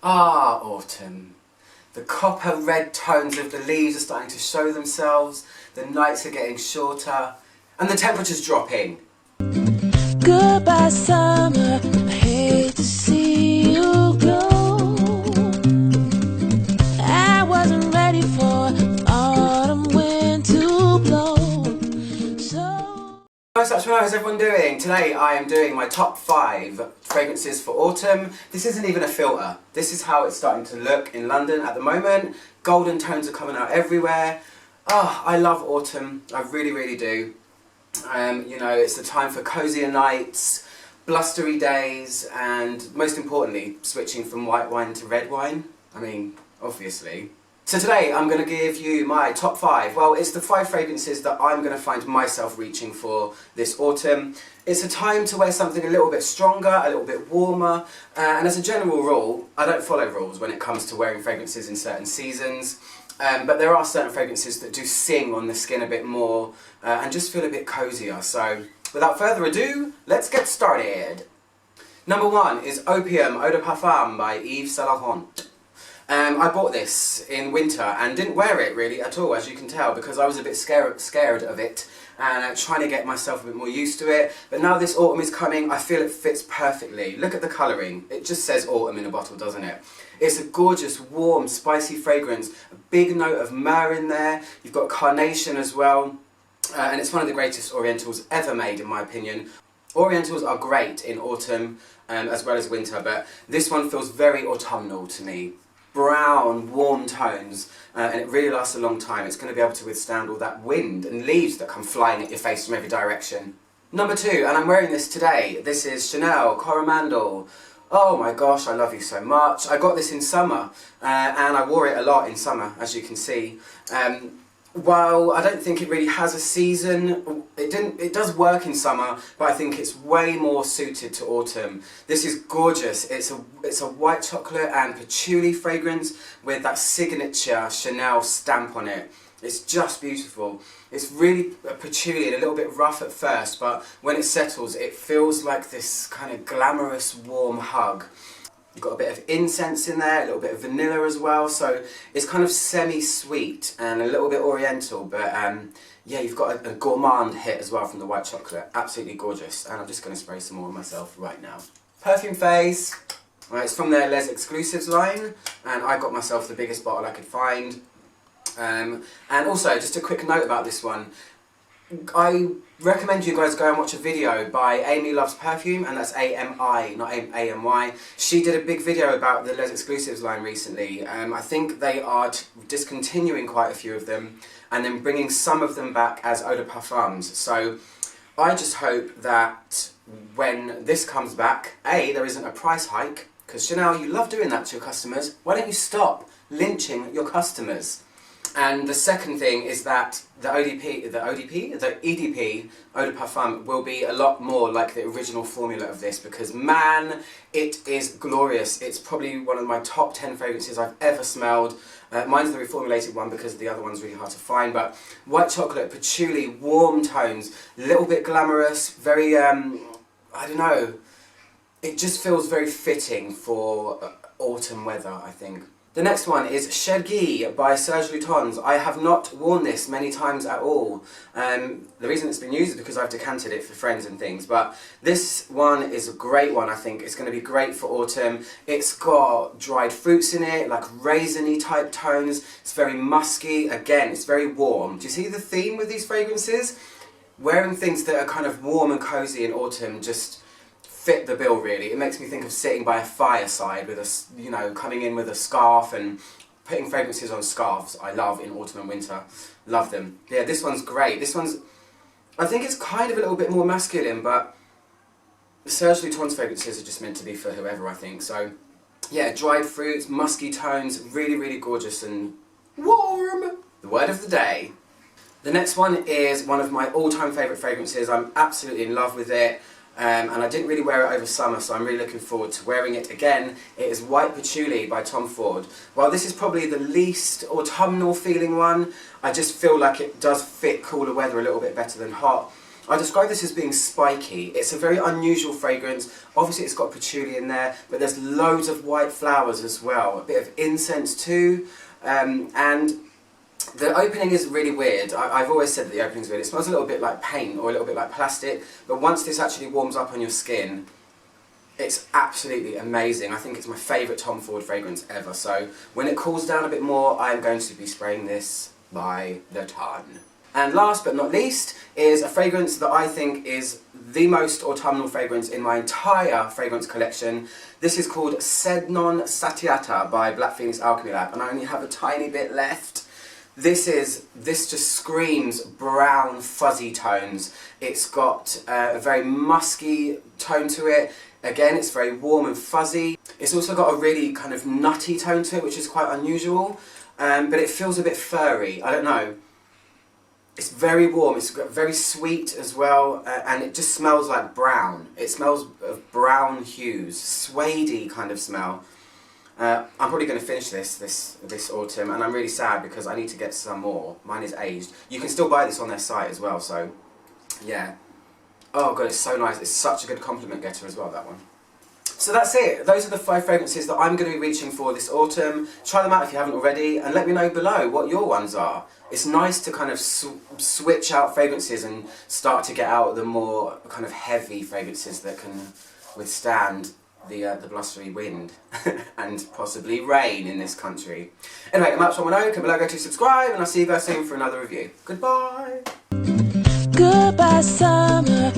Ah, autumn. The copper red tones of the leaves are starting to show themselves, the nights are getting shorter, and the temperature's dropping. Goodbye summer, I hate to see you go. I wasn't ready for autumn wind to blow. How's everyone doing? Today I am doing my top 5 fragrances for autumn. This isn't even a filter. This is how it's starting to look in London at the moment. Golden tones are coming out everywhere. Ah, I love autumn. I really, really do. You know, it's the time for cozier nights, blustery days, and most importantly, switching from white wine to red wine. I mean, obviously. So today I'm going to give you my top 5. Well, it's the 5 fragrances that I'm going to find myself reaching for this autumn. It's a time to wear something a little bit stronger, a little bit warmer, and as a general rule, I don't follow rules when it comes to wearing fragrances in certain seasons. But there are certain fragrances that do sing on the skin a bit more and just feel a bit cozier. So without further ado, let's get started. Number 1 is Opium Eau de Parfum by Yves Saint Laurent. I bought this in winter and didn't wear it really at all, as you can tell, because I was a bit scared of it and trying to get myself a bit more used to it. But now this autumn is coming, I feel it fits perfectly. Look at the colouring. It just says autumn in a bottle, doesn't it? It's a gorgeous, warm, spicy fragrance. A big note of myrrh in there. You've got carnation as well. And it's one of the greatest Orientals ever made, in my opinion. Orientals are great in autumn as well as winter, but this one feels very autumnal to me. Brown, warm tones, and it really lasts a long time. It's going to be able to withstand all that wind and leaves that come flying at your face from every direction. Number 2, and I'm wearing this today. This is Chanel Coram. Oh my gosh, I love you so much. I got this in summer, and I wore it a lot in summer, as you can see. While I don't think it really has a season, it does work in summer, but I think it's way more suited to autumn. This is gorgeous. It's a white chocolate and patchouli fragrance with that signature Chanel stamp on it. It's just beautiful. It's really patchouli and a little bit rough at first, but when it settles, it feels like this kind of glamorous, warm hug. You've got a bit of incense in there, a little bit of vanilla as well, so it's kind of semi-sweet and a little bit oriental, but yeah, you've got a gourmand hit as well from the white chocolate. Absolutely gorgeous, and I'm just going to spray some more on myself right now. Perfume Face. It's from their Les Exclusives line, and I got myself the biggest bottle I could find. And also, just a quick note about this one. I recommend you guys go and watch a video by Amy Loves Perfume, and that's A-M-I, not A-M-Y. She did a big video about the Les Exclusives line recently. I think they are discontinuing quite a few of them and then bringing some of them back as eau de parfums. So I just hope that when this comes back, A, there isn't a price hike, because Chanel, you love doing that to your customers. Why don't you stop lynching your customers? And the second thing is that the EDP, Eau de Parfum, will be a lot more like the original formula of this, because man, it is glorious. It's probably one of my top 10 fragrances I've ever smelled. Mine's the reformulated one because the other one's really hard to find, but white chocolate, patchouli, warm tones, a little bit glamorous, very, I don't know, it just feels very fitting for autumn weather, I think. The next one is Shedge by Serge Lutens. I have not worn this many times at all. The reason it's been used is because I've decanted it for friends and things, but this one is a great one, I think. It's going to be great for autumn. It's got dried fruits in it, like raisiny type tones. It's very musky. Again, it's very warm. Do you see the theme with these fragrances? Wearing things that are kind of warm and cozy in autumn just fit the bill, really. It makes me think of sitting by a fireside with a, you know, coming in with a scarf and putting fragrances on scarves. I love in autumn and winter. Love them. Yeah, this one's great. This one's, I think it's kind of a little bit more masculine, but the Serge Lutens fragrances are just meant to be for whoever, I think. So yeah, dried fruits, musky tones, really, really gorgeous and warm. The word of the day. The next one is one of my all-time favourite fragrances. I'm absolutely in love with it. And I didn't really wear it over summer, so I'm really looking forward to wearing it again. It is White Patchouli by Tom Ford. While this is probably the least autumnal feeling one, I just feel like it does fit cooler weather a little bit better than hot. I describe this as being spiky. It's a very unusual fragrance. Obviously it's got patchouli in there, but there's loads of white flowers as well. A bit of incense too. And the opening is really weird. I've always said that the opening is weird. It smells a little bit like paint or a little bit like plastic, but once this actually warms up on your skin, it's absolutely amazing. I think it's my favourite Tom Ford fragrance ever. So when it cools down a bit more, I'm going to be spraying this by the ton. And last but not least is a fragrance that I think is the most autumnal fragrance in my entire fragrance collection. This is called Sednon Satiata by Black Phoenix Alchemy Lab, and I only have a tiny bit left. This just screams brown fuzzy tones. It's got a very musky tone to it. Again, it's very warm and fuzzy. It's also got a really kind of nutty tone to it, which is quite unusual, but it feels a bit furry. I don't know. It's very warm, it's very sweet as well, and it just smells like brown. It smells of brown hues, suede-y kind of smell. I'm probably going to finish this autumn, and I'm really sad because I need to get some more. Mine is aged. You can still buy this on their site as well, so yeah. Oh god, it's so nice. It's such a good compliment getter as well, that one. So that's it. Those are the 5 fragrances that I'm going to be reaching for this autumn. Try them out if you haven't already, and let me know below what your ones are. It's nice to kind of switch out fragrances and start to get out the more kind of heavy fragrances that can withstand the blustery wind and possibly rain in this country. Anyway, I'm out from Oak, click below to subscribe, and I'll see you guys soon for another review. Goodbye! Goodbye, summer.